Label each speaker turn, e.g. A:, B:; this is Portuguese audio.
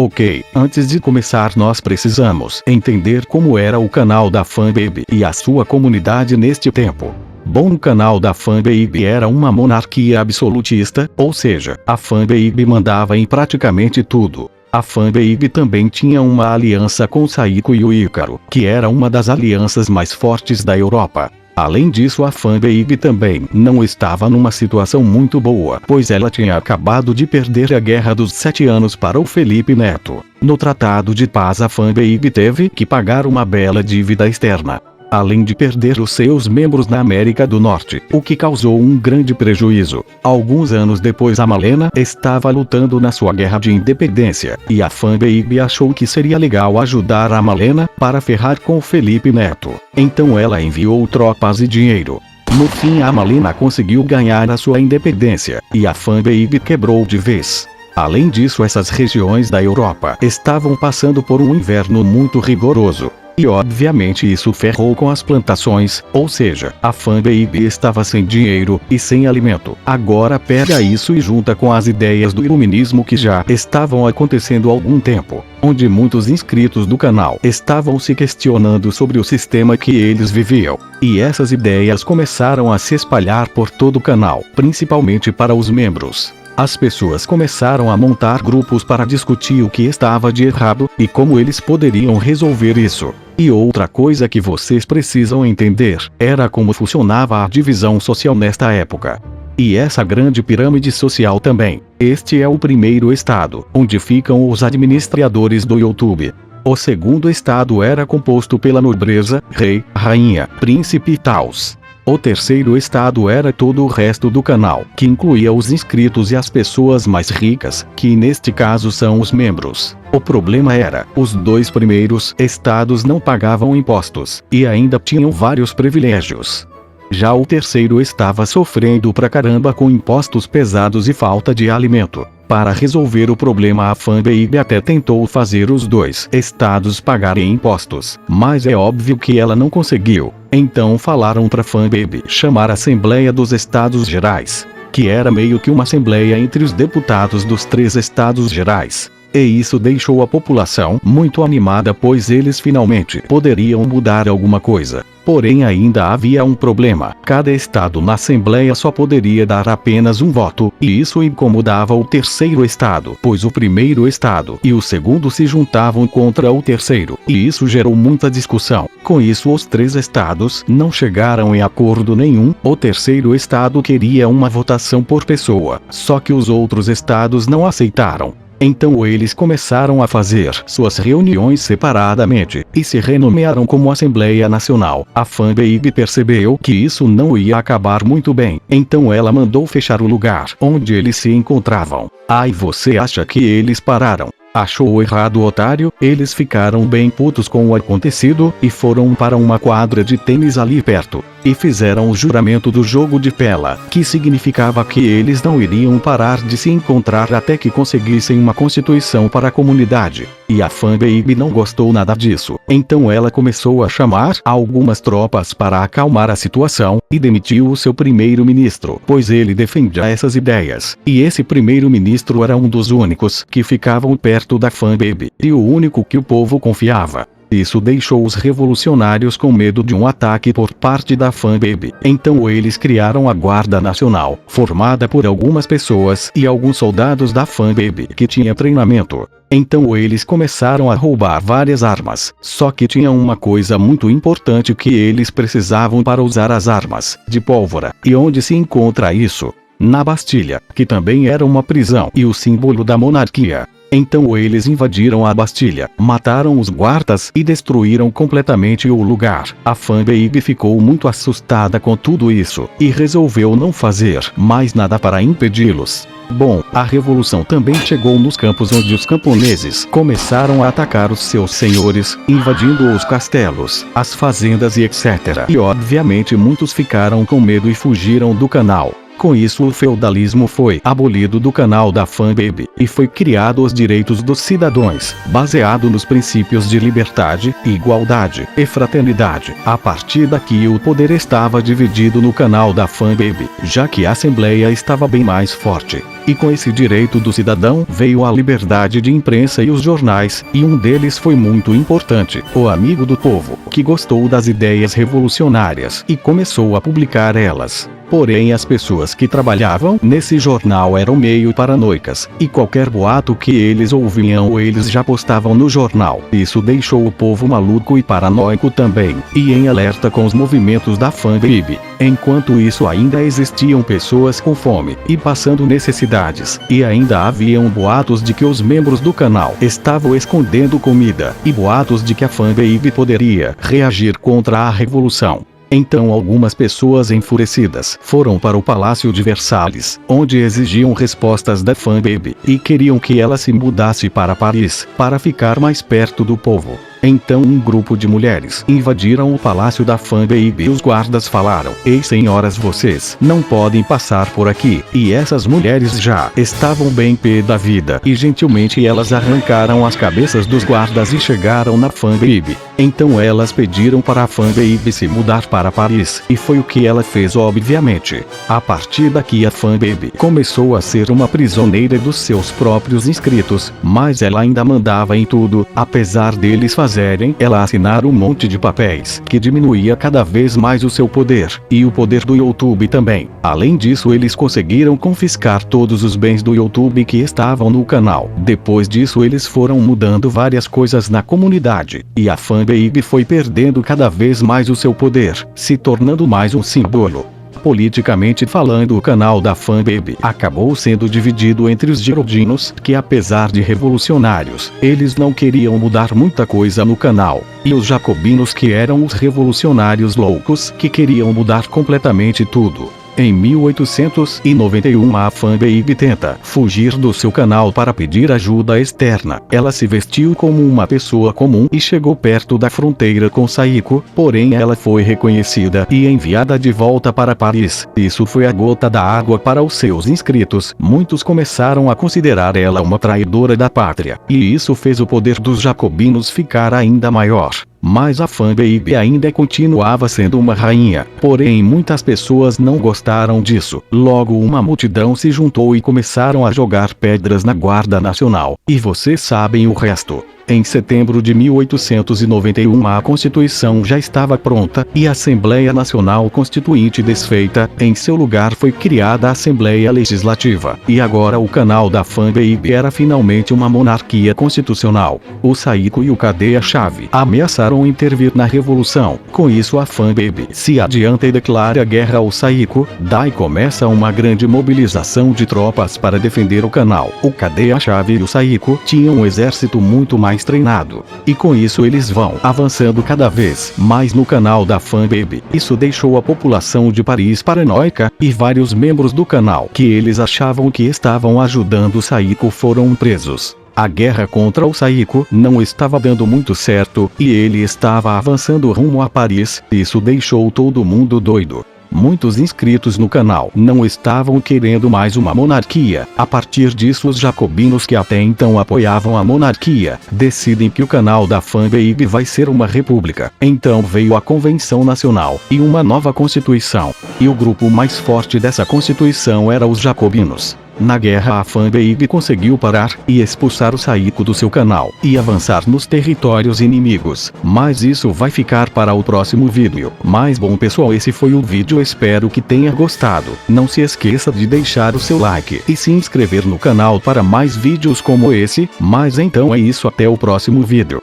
A: Ok, antes de começar nós precisamos entender como era o canal da Fanbaby e a sua comunidade neste tempo. Bom, o canal da Fanbaby era uma monarquia absolutista, ou seja, a Fanbaby mandava em praticamente tudo. A Fanbaby também tinha uma aliança com Saiko e o Ícaro, que era uma das alianças mais fortes da Europa. Além disso, a Fanbaby também não estava numa situação muito boa, pois ela tinha acabado de perder a Guerra dos 7 Anos para o Felipe Neto. No Tratado de Paz, a Fanbaby teve que pagar uma bela dívida externa, além de perder os seus membros na América do Norte, o que causou um grande prejuízo. Alguns anos depois, a Malena estava lutando na sua guerra de independência, e a Fanbaby achou que seria legal ajudar a Malena para ferrar com o Felipe Neto. Então ela enviou tropas e dinheiro. No fim, a Malena conseguiu ganhar a sua independência, e a Fanbaby quebrou de vez. Além disso, essas regiões da Europa estavam passando por um inverno muito rigoroso. E obviamente isso ferrou com as plantações, ou seja, a Fanbaby estava sem dinheiro e sem alimento. Agora pega isso e junta com as ideias do iluminismo que já estavam acontecendo há algum tempo, onde muitos inscritos do canal estavam se questionando sobre o sistema que eles viviam. E essas ideias começaram a se espalhar por todo o canal, principalmente para os membros. As pessoas começaram a montar grupos para discutir o que estava de errado e como eles poderiam resolver isso. E outra coisa que vocês precisam entender era como funcionava a divisão social nesta época. E essa grande pirâmide social também. Este é o primeiro estado, onde ficam os administradores do YouTube. O segundo estado era composto pela nobreza, rei, rainha, príncipe e tals. O terceiro estado era todo o resto do canal, que incluía os inscritos e as pessoas mais ricas, que neste caso são os membros. O problema era, os dois primeiros estados não pagavam impostos, e ainda tinham vários privilégios. Já o terceiro estava sofrendo pra caramba com impostos pesados e falta de alimento. Para resolver o problema, a Fanbaby até tentou fazer os dois estados pagarem impostos, mas é óbvio que ela não conseguiu. Então falaram pra Fanbaby chamar a Assembleia dos Estados Gerais, que era meio que uma assembleia entre os deputados dos 3 estados gerais. E isso deixou a população muito animada, pois eles finalmente poderiam mudar alguma coisa. Porém, ainda havia um problema: cada estado na Assembleia só poderia dar apenas um voto, e isso incomodava o terceiro estado, pois o primeiro estado e o segundo se juntavam contra o terceiro, e isso gerou muita discussão. Com isso, os 3 estados não chegaram em acordo nenhum. O terceiro estado queria uma votação por pessoa, só que os outros estados não aceitaram. Então eles começaram a fazer suas reuniões separadamente, e se renomearam como Assembleia Nacional. A Fanbaby percebeu que isso não ia acabar muito bem, então ela mandou fechar o lugar onde eles se encontravam. Ai, você acha que eles pararam? Achou errado, otário. Eles ficaram bem putos com o acontecido, e foram para uma quadra de tênis ali perto, e fizeram o juramento do jogo de pela, que significava que eles não iriam parar de se encontrar até que conseguissem uma constituição para a comunidade. E a Fanbaby não gostou nada disso, então ela começou a chamar algumas tropas para acalmar a situação, e demitiu o seu primeiro-ministro, pois ele defendia essas ideias, e esse primeiro-ministro era um dos únicos que ficavam perto da Fanbaby, e o único que o povo confiava. Isso deixou os revolucionários com medo de um ataque por parte da Fanbaby. Então eles criaram a Guarda Nacional, formada por algumas pessoas e alguns soldados da Fanbaby que tinha treinamento. Então eles começaram a roubar várias armas, só que tinha uma coisa muito importante que eles precisavam para usar as armas: de pólvora. E onde se encontra isso? Na Bastilha, que também era uma prisão e o símbolo da monarquia. Então eles invadiram a Bastilha, mataram os guardas e destruíram completamente o lugar. A Fanbaby ficou muito assustada com tudo isso, e resolveu não fazer mais nada para impedi-los. Bom, a revolução também chegou nos campos, onde os camponeses começaram a atacar os seus senhores, invadindo os castelos, as fazendas e etc. E obviamente muitos ficaram com medo e fugiram do canal. Com isso o feudalismo foi abolido do canal da Fanbaby, e foi criado os direitos dos cidadãos, baseado nos princípios de liberdade, igualdade e fraternidade. A partir daqui o poder estava dividido no canal da Fanbaby, já que a Assembleia estava bem mais forte. E com esse direito do cidadão veio a liberdade de imprensa e os jornais, e um deles foi muito importante, o Amigo do Povo, que gostou das ideias revolucionárias e começou a publicar elas. Porém as pessoas que trabalhavam nesse jornal eram meio paranoicas, e qualquer boato que eles ouviam eles já postavam no jornal. Isso deixou o povo maluco e paranoico também, e em alerta com os movimentos da Fanbaby. Enquanto isso ainda existiam pessoas com fome e passando necessidades, e ainda haviam boatos de que os membros do canal estavam escondendo comida, e boatos de que a Fanbaby poderia reagir contra a revolução. Então algumas pessoas enfurecidas foram para o Palácio de Versalhes, onde exigiam respostas da Fanbaby, e queriam que ela se mudasse para Paris, para ficar mais perto do povo. Então um grupo de mulheres invadiram o palácio da Fanbaby e os guardas falaram: "Ei senhoras, vocês não podem passar por aqui." E essas mulheres já estavam bem pé da vida, e gentilmente elas arrancaram as cabeças dos guardas e chegaram na Fanbaby. Então elas pediram para a Fanbaby se mudar para Paris, e foi o que ela fez obviamente. A partir daqui a Fanbaby começou a ser uma prisioneira dos seus próprios inscritos, mas ela ainda mandava em tudo, apesar deles fazerem ela assinar um monte de papéis, que diminuía cada vez mais o seu poder, e o poder do YouTube também. Além disso eles conseguiram confiscar todos os bens do YouTube que estavam no canal. Depois disso eles foram mudando várias coisas na comunidade, e a Fanbaby foi perdendo cada vez mais o seu poder, se tornando mais um símbolo. Politicamente falando, o canal da Fanbaby acabou sendo dividido entre os girodinos, que apesar de revolucionários, eles não queriam mudar muita coisa no canal, e os jacobinos, que eram os revolucionários loucos, que queriam mudar completamente tudo. Em 1891 a Fanbaby tenta fugir do seu canal para pedir ajuda externa. Ela se vestiu como uma pessoa comum e chegou perto da fronteira com Saiko, porém ela foi reconhecida e enviada de volta para Paris. Isso foi a gota da água para os seus inscritos. Muitos começaram a considerar ela uma traidora da pátria, e isso fez o poder dos jacobinos ficar ainda maior. Mas a Fanbaby ainda continuava sendo uma rainha, porém muitas pessoas não gostaram disso. Logo uma multidão se juntou e começaram a jogar pedras na Guarda Nacional, e vocês sabem o resto. Em setembro de 1891 a Constituição já estava pronta, e a Assembleia Nacional Constituinte desfeita. Em seu lugar foi criada a Assembleia Legislativa, e agora o canal da Fanbaby era finalmente uma monarquia constitucional. O Saiko e o Cadeia-Chave ameaçaram intervir na revolução. Com isso a Fanbaby se adianta e declara guerra ao Saiko. Daí começa uma grande mobilização de tropas para defender o canal. O Cadeia-Chave e o Saiko tinham um exército muito mais treinado, e com isso eles vão avançando cada vez mais no canal da Fanbaby. Isso deixou a população de Paris paranoica, e vários membros do canal que eles achavam que estavam ajudando o Saiko foram presos. A guerra contra o Saiko não estava dando muito certo, e ele estava avançando rumo a Paris. Isso deixou todo mundo doido. Muitos inscritos no canal não estavam querendo mais uma monarquia. A partir disso os jacobinos, que até então apoiavam a monarquia, decidem que o canal da Fanbaby vai ser uma república. Então veio a Convenção Nacional, e uma nova Constituição. E o grupo mais forte dessa Constituição era os jacobinos. Na guerra a Fanbaby conseguiu parar e expulsar o Saiko do seu canal, e avançar nos territórios inimigos. Mas isso vai ficar para o próximo vídeo. Mas bom pessoal, esse foi o vídeo, espero que tenha gostado. Não se esqueça de deixar o seu like e se inscrever no canal para mais vídeos como esse. Mas então é isso, até o próximo vídeo.